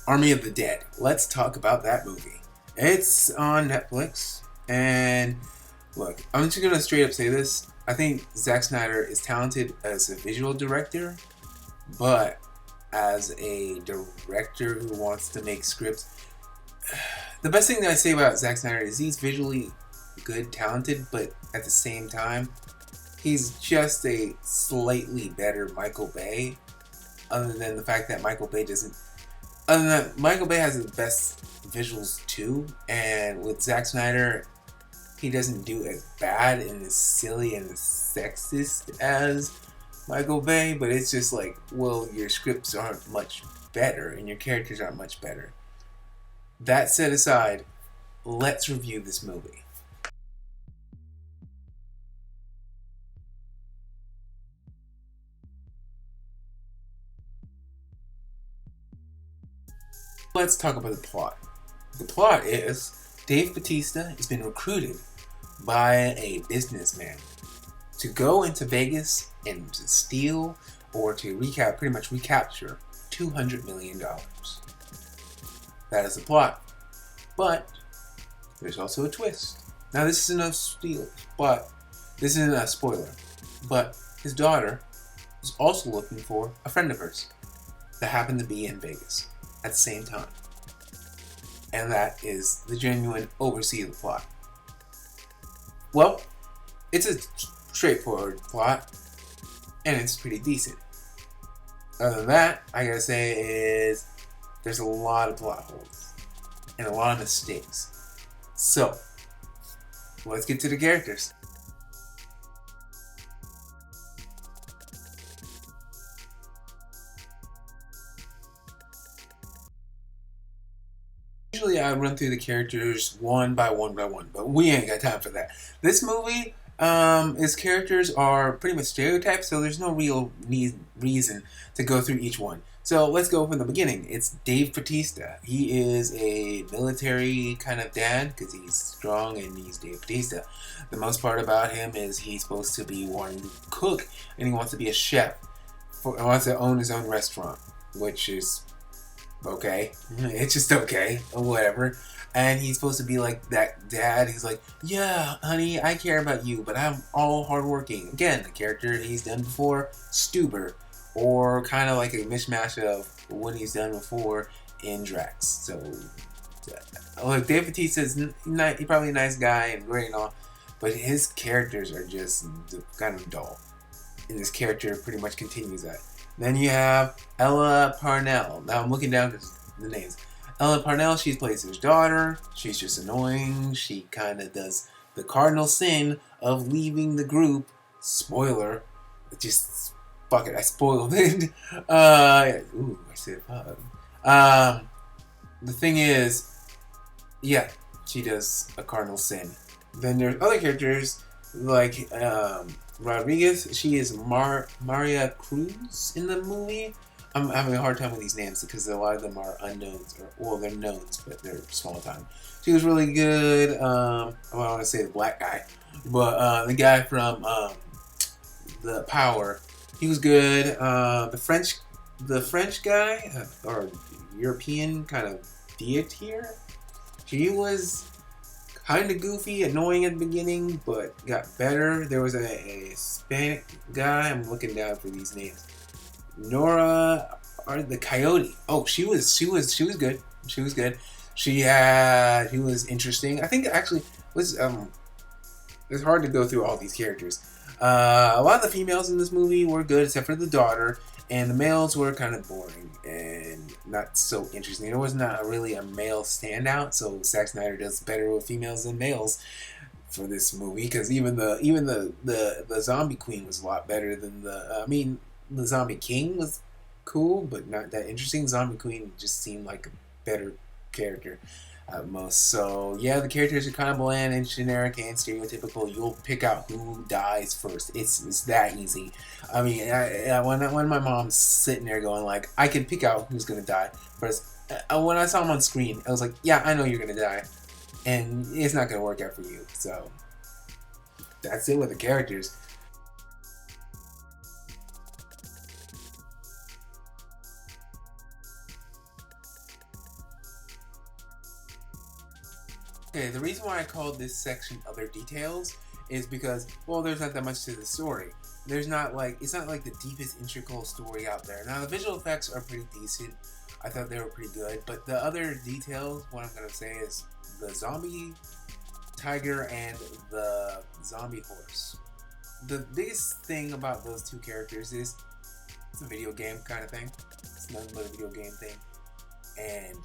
Army of the Dead. Let's talk about that movie. It's on Netflix, and look, I'm just gonna straight up say this. I think Zack Snyder is talented as a visual director, but as a director who wants to make scripts, the best thing that I say about Zack Snyder is he's visually good, talented, but at the same time, he's just a slightly better Michael Bay. Other than the fact that Michael Bay has the best visuals too, and with Zack Snyder, he doesn't do as bad and as silly and as sexist as Michael Bay, but it's just like, well, your scripts aren't much better and your characters aren't much better. That set aside, let's review this movie. Let's talk about the plot. The plot is Dave Bautista has been recruited by a businessman to go into Vegas and to steal or to pretty much recapture $200 million. That is the plot. But there's also a twist. Now this isn't a steal, but this isn't a spoiler. But his daughter is also looking for a friend of hers that happened to be in Vegas at the same time. And that is the genuine oversee of the plot. Well, it's a straightforward plot, and it's pretty decent. Other than that, I gotta say is there's a lot of plot holes and a lot of mistakes. So, let's get to the characters. Usually I run through the characters one by one by one, but we ain't got time for that. This movie, its characters are pretty much stereotypes, so there's no real reason to go through each one. So let's go from the beginning. It's Dave Bautista. He is a military kind of dad because he's strong and he's Dave Bautista. The most part about him is he's supposed to be wanting to cook and he wants to be a chef. He wants to own his own restaurant, which is okay. It's just okay, or whatever. And he's supposed to be like that dad. He's like, yeah, honey, I care about you, but I'm all hardworking. Again, the character he's done before, Stuber, or kind of like a mishmash of what he's done before in Drax. So, look, Dave Bautista is he's probably a nice guy and great and all, but his characters are just kind of dull. And this character pretty much continues that. Then you have Ella Parnell. Now I'm looking down the names. Ella Parnell, she plays his daughter. She's just annoying. She kind of does the cardinal sin of leaving the group. Spoiler. Just, fuck it, I spoiled it. I said fuck. The thing is, yeah, she does a cardinal sin. Then there's other characters like Rodriguez. She is Maria Cruz in the movie. I'm having a hard time with these names because a lot of them are unknowns, they're knowns, but they're small time. She was really good. I want to say the black guy, but the guy from the Power, he was good. The French guy or European kind of deity, he was kind of goofy, annoying at the beginning, but got better. There was a Hispanic guy. I'm looking down for these names. Nora, or the Coyote. Oh, she was good. She was good. She was interesting. I think actually was it's hard to go through all these characters. A lot of the females in this movie were good, except for the daughter, and the males were kind of boring and not so interesting. There was not really a male standout, so Zack Snyder does better with females than males for this movie, because even the zombie queen was a lot better than the zombie king was cool, but not that interesting. Zombie queen just seemed like a better character at most. So yeah, the characters are kind of bland and generic and stereotypical. You'll pick out who dies first. It's that easy. I mean, when my mom's sitting there going like, I can pick out who's gonna die first. When I saw him on screen, I was like, yeah, I know you're gonna die, and it's not gonna work out for you. So that's it with the characters. Okay, the reason why I called this section other details is because, well, there's not that much to the story. There's not like, it's not like the deepest integral story out there. Now, the visual effects are pretty decent. I thought they were pretty good, but the other details, what I'm gonna say is the zombie tiger and the zombie horse. The biggest thing about those two characters is it's a video game kind of thing. It's nothing but a video game thing. And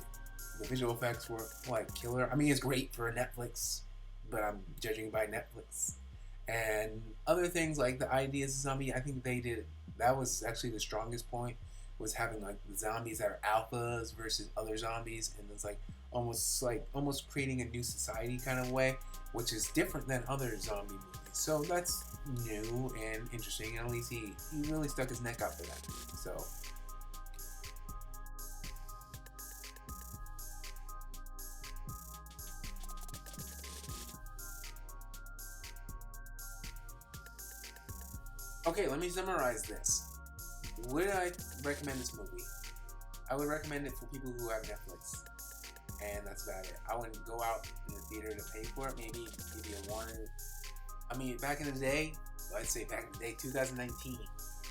the visual effects were like killer. I mean, it's great for Netflix, but I'm judging by Netflix. And other things like the ideas of zombie, I think they did. That was actually the strongest point, was having like the zombies that are alphas versus other zombies, and it's like almost creating a new society kind of way, which is different than other zombie movies. So that's new and interesting. And at least he really stuck his neck out for that. So. Okay, let me summarize this. Would I recommend this movie? I would recommend it for people who have Netflix, and that's about it. I wouldn't go out in the theater to pay for it. Maybe a one. I mean, back in the day, let's say back in the day, 2019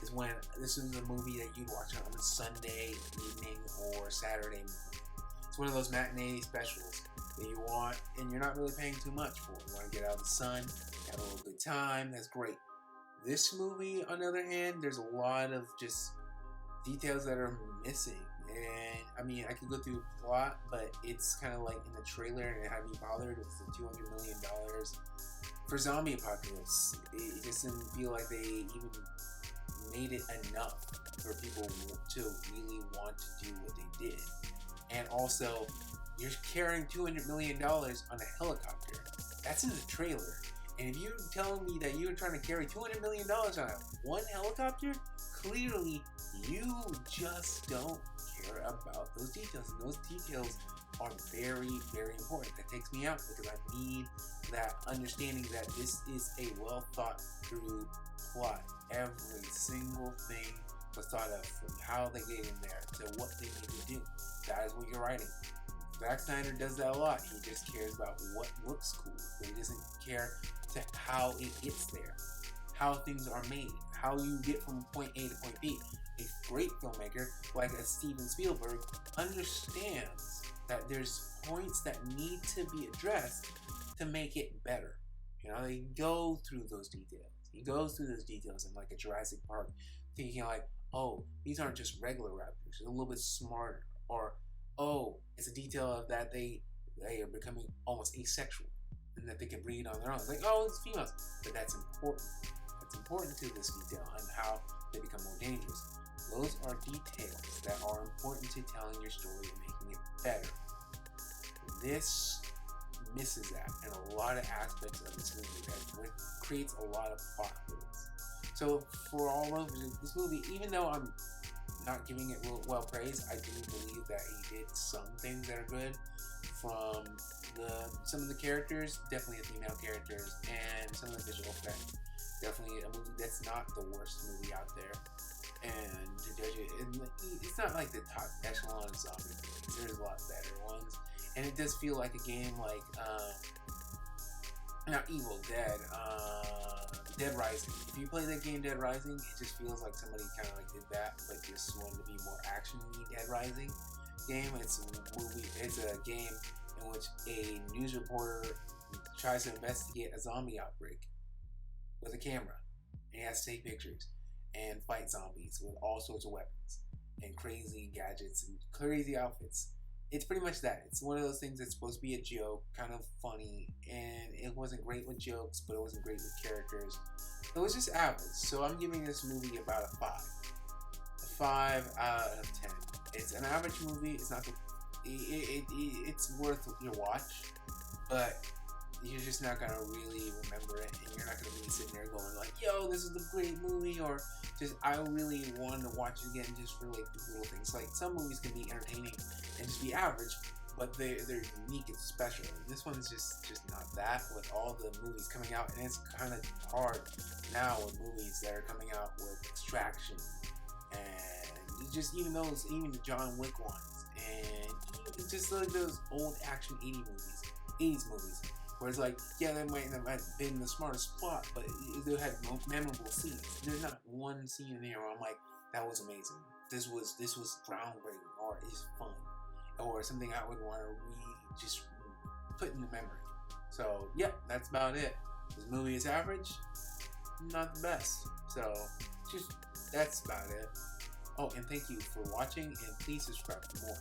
is when this was a movie that you'd watch on a Sunday evening or Saturday movie. It's one of those matinee specials that you want, and you're not really paying too much for. You want to get out of the sun, have a little good time. That's great. This movie, on the other hand, there's a lot of just details that are missing. And I mean, I could go through the plot, but it's kind of like in the trailer, and it had me bothered with the $200 million for zombie apocalypse. It just didn't feel like they even made it enough for people to really want to do what they did. And also, you're carrying $200 million on a helicopter. That's in the trailer. And if you're telling me that you're trying to carry $200 million on one helicopter, clearly you just don't care about those details. And those details are very, very important. That takes me out because I need that understanding that this is a well thought through plot. Every single thing was thought of, from how they get in there to what they need to do. That is what you're writing. Zack Snyder does that a lot. He just cares about what looks cool, but he doesn't care to how it gets there, how things are made, how you get from point A to point B. A great filmmaker like a Steven Spielberg understands that there's points that need to be addressed to make it better. You know, they go through those details. He goes through those details in like a Jurassic Park, thinking like, oh, these aren't just regular raptors, they're a little bit smarter. Or, oh, it's a detail of that they are becoming almost asexual and that they can breed on their own. It's like, oh, it's females. But that's important. That's important to this detail and how they become more dangerous. Those are details that are important to telling your story and making it better. This misses that in a lot of aspects of this movie that creates a lot of plot holes. So for all of this movie, even though I'm not giving it well praise, I do believe that he did some things that are good. From some of the characters, definitely the female characters, and some of the visual effects. Definitely a movie that's not the worst movie out there. And to judge it, it's not like the top echelon of zombie movies. There's a lot better ones, and it does feel like a game like not Evil Dead, Dead Rising. If you play that game, Dead Rising, it just feels like somebody kind of like did that, but just wanted to be more action-y. Dead Rising game. It's a game in which a news reporter tries to investigate a zombie outbreak with a camera, and he has to take pictures and fight zombies with all sorts of weapons and crazy gadgets and crazy outfits. It's pretty much that. It's one of those things that's supposed to be a joke, kind of funny, and it wasn't great with jokes, but it wasn't great with characters. It was just average. So I'm giving this movie about a 5. A 5 out of 10. It's an average movie. It's not. It's worth your watch, but you're just not gonna really remember it, and you're not gonna be sitting there going like, "Yo, this is a great movie," or just I really wanted to watch it again just for like the little things. Like some movies can be entertaining and just be average, but they're unique and special. And this one's just not that. With all the movies coming out, and it's kind of hard now with movies that are coming out with Extraction and just even the John Wick ones, and just like those old action 80 movies. 80s movies. Where it's like, yeah, they might not have been the smartest plot, but they had memorable scenes. There's not one scene in here where I'm like, that was amazing. This was groundbreaking, or it's fun, or something I would want to just put in the memory. So yeah, that's about it. This movie is average, not the best. So just that's about it. Oh, and thank you for watching, and please subscribe for more.